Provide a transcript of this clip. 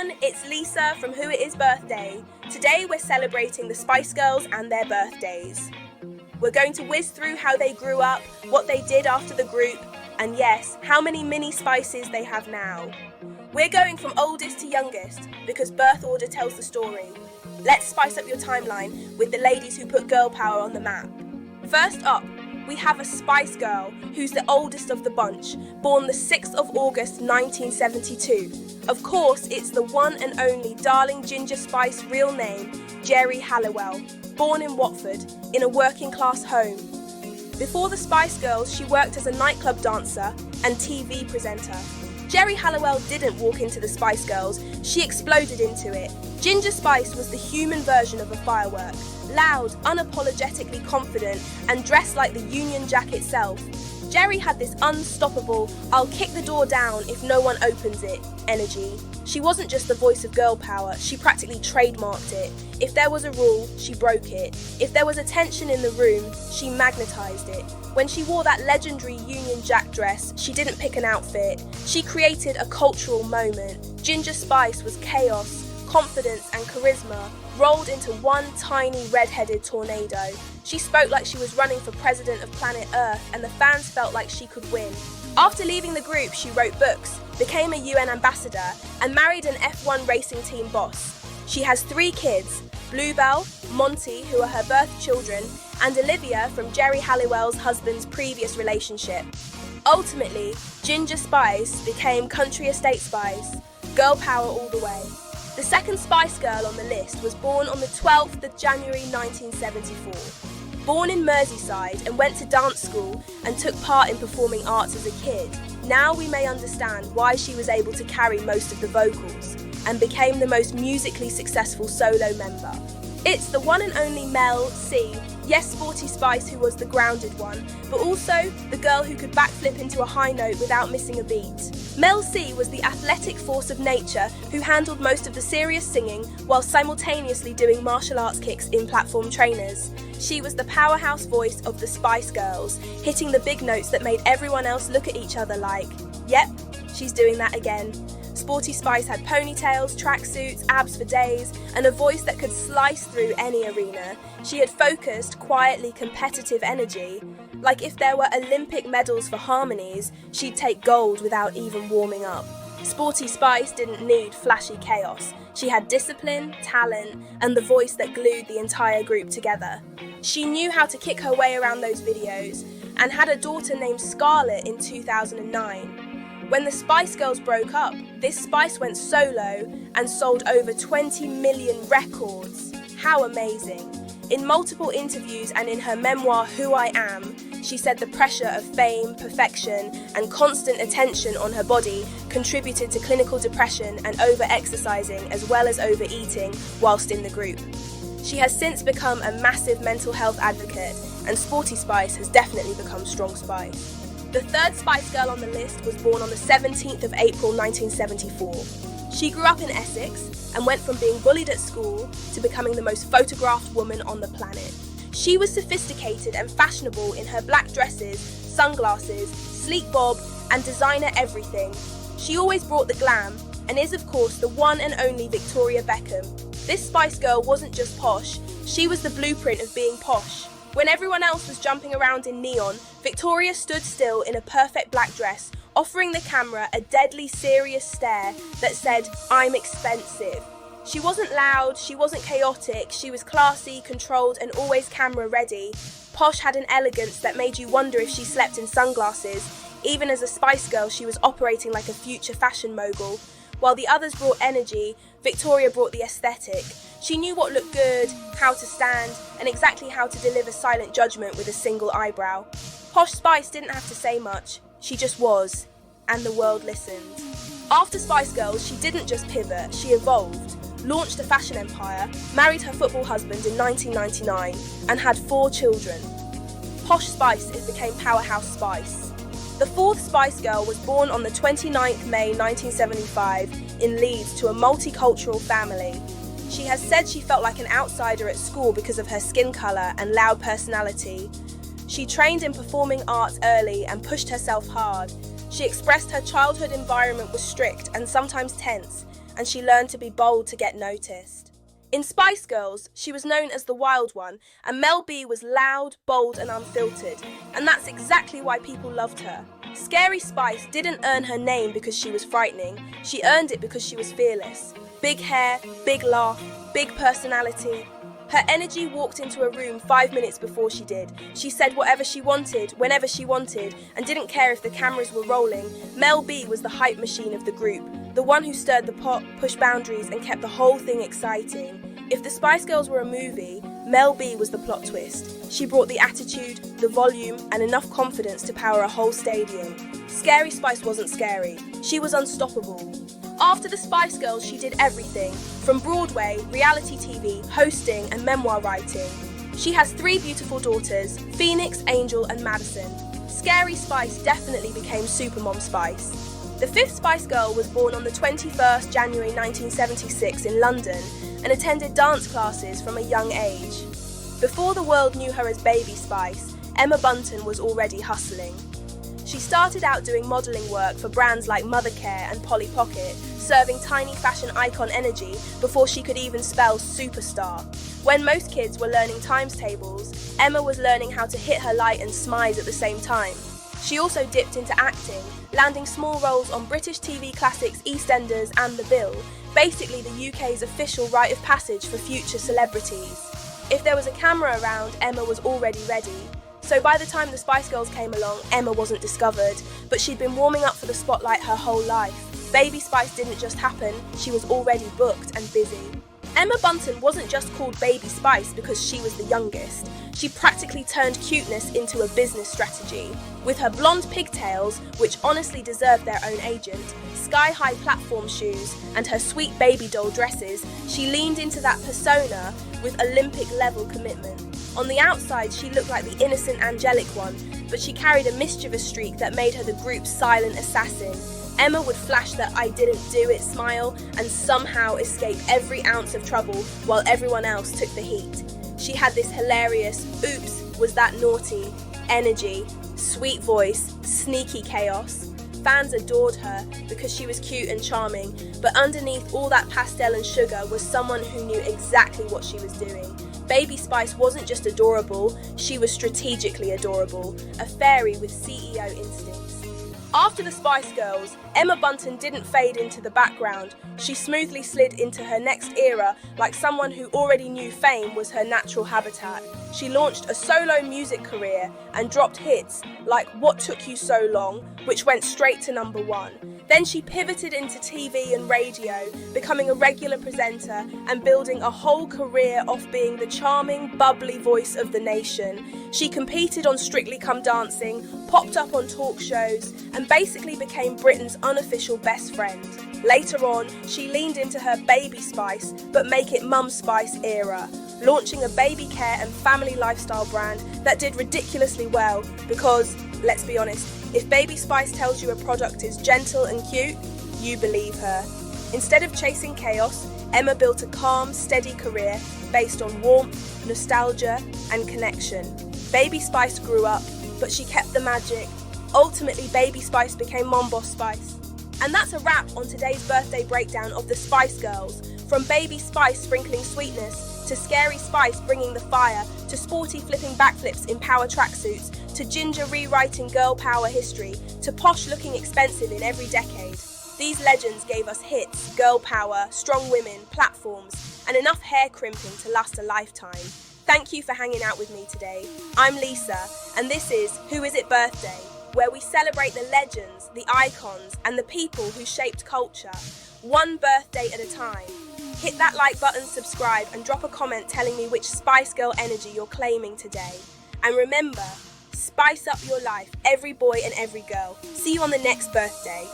everyone, it's Lisa from Who It Is Birthday. Today we're celebrating the Spice Girls and their birthdays. We're going to whiz through how they grew up, what they did after the group, and yes, how many mini Spices they have now. We're going from oldest to youngest because birth order tells the story. Let's spice up your timeline with the ladies who put girl power on the map. First up, we have a Spice Girl who's the oldest of the bunch, born the 6th of August 1972. Of course, it's the one and only darling Ginger Spice real name, Geri Halliwell, born in Watford, in a working class home. Before the Spice Girls, she worked as a nightclub dancer and TV presenter. Geri Halliwell didn't walk into the Spice Girls, she exploded into it. Ginger Spice was the human version of a firework, loud, unapologetically confident, and dressed like the Union Jack itself. Geri had this unstoppable, I'll kick the door down if no one opens it energy. She wasn't just the voice of girl power, she practically trademarked it. If there was a rule, she broke it. If there was a tension in the room, she magnetised it. When she wore that legendary Union Jack dress, she didn't pick an outfit. She created a cultural moment. Ginger Spice was chaos, confidence and charisma rolled into one tiny red-headed tornado. She spoke like she was running for president of planet Earth, and the fans felt like she could win. After leaving the group, she wrote books, became a UN ambassador, and married an F1 racing team boss. She has 3 kids, Bluebell, Monty, who are her birth children, and Olivia from Geri Halliwell's husband's previous relationship. Ultimately, Ginger Spice became Country Estate Spice, girl power all the way. The second Spice Girl on the list was born on the 12th of January 1974. Born in Merseyside and went to dance school and took part in performing arts as a kid, now we may understand why she was able to carry most of the vocals and became the most musically successful solo member. It's the one and only Mel C, yes, Sporty Spice, who was the grounded one, but also the girl who could backflip into a high note without missing a beat. Mel C was the athletic force of nature who handled most of the serious singing while simultaneously doing martial arts kicks in platform trainers. She was the powerhouse voice of the Spice Girls, hitting the big notes that made everyone else look at each other like, yep, she's doing that again. Sporty Spice had ponytails, tracksuits, abs for days, and a voice that could slice through any arena. She had focused, quietly competitive energy. Like if there were Olympic medals for harmonies, she'd take gold without even warming up. Sporty Spice didn't need flashy chaos. She had discipline, talent, and the voice that glued the entire group together. She knew how to kick her way around those videos, and had a daughter named Scarlett in 2009. When the Spice Girls broke up, this Spice went solo and sold over 20 million records. How amazing! In multiple interviews and in her memoir, Who I Am, she said the pressure of fame, perfection, and constant attention on her body contributed to clinical depression and over-exercising as well as overeating whilst in the group. She has since become a massive mental health advocate, and Sporty Spice has definitely become Strong Spice. The third Spice Girl on the list was born on the 17th of April 1974. She grew up in Essex and went from being bullied at school to becoming the most photographed woman on the planet. She was sophisticated and fashionable in her black dresses, sunglasses, sleek bob, and designer everything. She always brought the glam and is of course the one and only Victoria Beckham. This Spice Girl wasn't just posh, she was the blueprint of being posh. When everyone else was jumping around in neon, Victoria stood still in a perfect black dress, offering the camera a deadly serious stare that said, "I'm expensive." She wasn't loud, she wasn't chaotic, she was classy, controlled, and always camera ready. Posh had an elegance that made you wonder if she slept in sunglasses. Even as a Spice Girl, she was operating like a future fashion mogul. While the others brought energy, Victoria brought the aesthetic. She knew what looked good, how to stand, and exactly how to deliver silent judgment with a single eyebrow. Posh Spice didn't have to say much, she just was, and the world listened. After Spice Girls, she didn't just pivot, she evolved, launched a fashion empire, married her football husband in 1999, and had 4 children. Posh Spice became Powerhouse Spice. The fourth Spice Girl was born on the 29th May 1975 in Leeds to a multicultural family. She has said she felt like an outsider at school because of her skin colour and loud personality. She trained in performing arts early and pushed herself hard. She expressed her childhood environment was strict and sometimes tense, and she learned to be bold to get noticed. In Spice Girls, she was known as the Wild One, and Mel B was loud, bold and unfiltered, and that's exactly why people loved her. Scary Spice didn't earn her name because she was frightening, she earned it because she was fearless. Big hair, big laugh, big personality. Her energy walked into a room 5 minutes before she did. She said whatever she wanted, whenever she wanted, and didn't care if the cameras were rolling. Mel B was the hype machine of the group, the one who stirred the pot, pushed boundaries, and kept the whole thing exciting. If the Spice Girls were a movie, Mel B was the plot twist. She brought the attitude, the volume, and enough confidence to power a whole stadium. Scary Spice wasn't scary. She was unstoppable. After the Spice Girls, she did everything, from Broadway, reality TV, hosting, and memoir writing. She has 3 beautiful daughters, Phoenix, Angel, and Madison. Scary Spice definitely became Supermom Spice. The 5th Spice Girl was born on the 21st January 1976 in London and attended dance classes from a young age. Before the world knew her as Baby Spice, Emma Bunton was already hustling. She started out doing modelling work for brands like Mothercare and Polly Pocket, serving tiny fashion icon energy before she could even spell superstar. When most kids were learning times tables, Emma was learning how to hit her light and smize at the same time. She also dipped into acting, landing small roles on British TV classics EastEnders and The Bill, basically the UK's official rite of passage for future celebrities. If there was a camera around, Emma was already ready. So by the time the Spice Girls came along, Emma wasn't discovered, but she'd been warming up for the spotlight her whole life. Baby Spice didn't just happen, she was already booked and busy. Emma Bunton wasn't just called Baby Spice because she was the youngest. She practically turned cuteness into a business strategy. With her blonde pigtails, which honestly deserved their own agent, sky-high platform shoes, and her sweet baby doll dresses, she leaned into that persona with Olympic-level commitment. On the outside, she looked like the innocent angelic one, but she carried a mischievous streak that made her the group's silent assassin. Emma would flash the "I didn't do it" smile and somehow escape every ounce of trouble while everyone else took the heat. She had this hilarious "oops, was that naughty" energy, sweet voice, sneaky chaos. Fans adored her because she was cute and charming, but underneath all that pastel and sugar was someone who knew exactly what she was doing. Baby Spice wasn't just adorable, she was strategically adorable, a fairy with CEO instincts. After the Spice Girls, Emma Bunton didn't fade into the background. She smoothly slid into her next era like someone who already knew fame was her natural habitat. She launched a solo music career and dropped hits like What Took You So Long, which went straight to #1. Then she pivoted into TV and radio, becoming a regular presenter and building a whole career off being the charming, bubbly voice of the nation. She competed on Strictly Come Dancing, popped up on talk shows, and basically became Britain's unofficial best friend. Later on, she leaned into her Baby Spice, but make it Mum Spice era, launching a baby care and family lifestyle brand that did ridiculously well because, let's be honest, if Baby Spice tells you a product is gentle and cute, you believe her. Instead of chasing chaos, Emma built a calm, steady career based on warmth, nostalgia, and connection. Baby Spice grew up, but she kept the magic. Ultimately, Baby Spice became Mom Boss Spice. And that's a wrap on today's birthday breakdown of the Spice Girls. From Baby Spice sprinkling sweetness, to Scary Spice bringing the fire, to Sporty flipping backflips in power tracksuits, to Ginger rewriting girl power history, to Posh looking expensive in every decade. These legends gave us hits, girl power, strong women, platforms, and enough hair crimping to last a lifetime. Thank you for hanging out with me today. I'm Lisa, and this is Who Is It Birthday, where we celebrate the legends, the icons, and the people who shaped culture, one birthday at a time. Hit that like button, subscribe, and drop a comment telling me which Spice Girl energy you're claiming today. And remember, spice up your life, every boy and every girl. See you on the next birthday.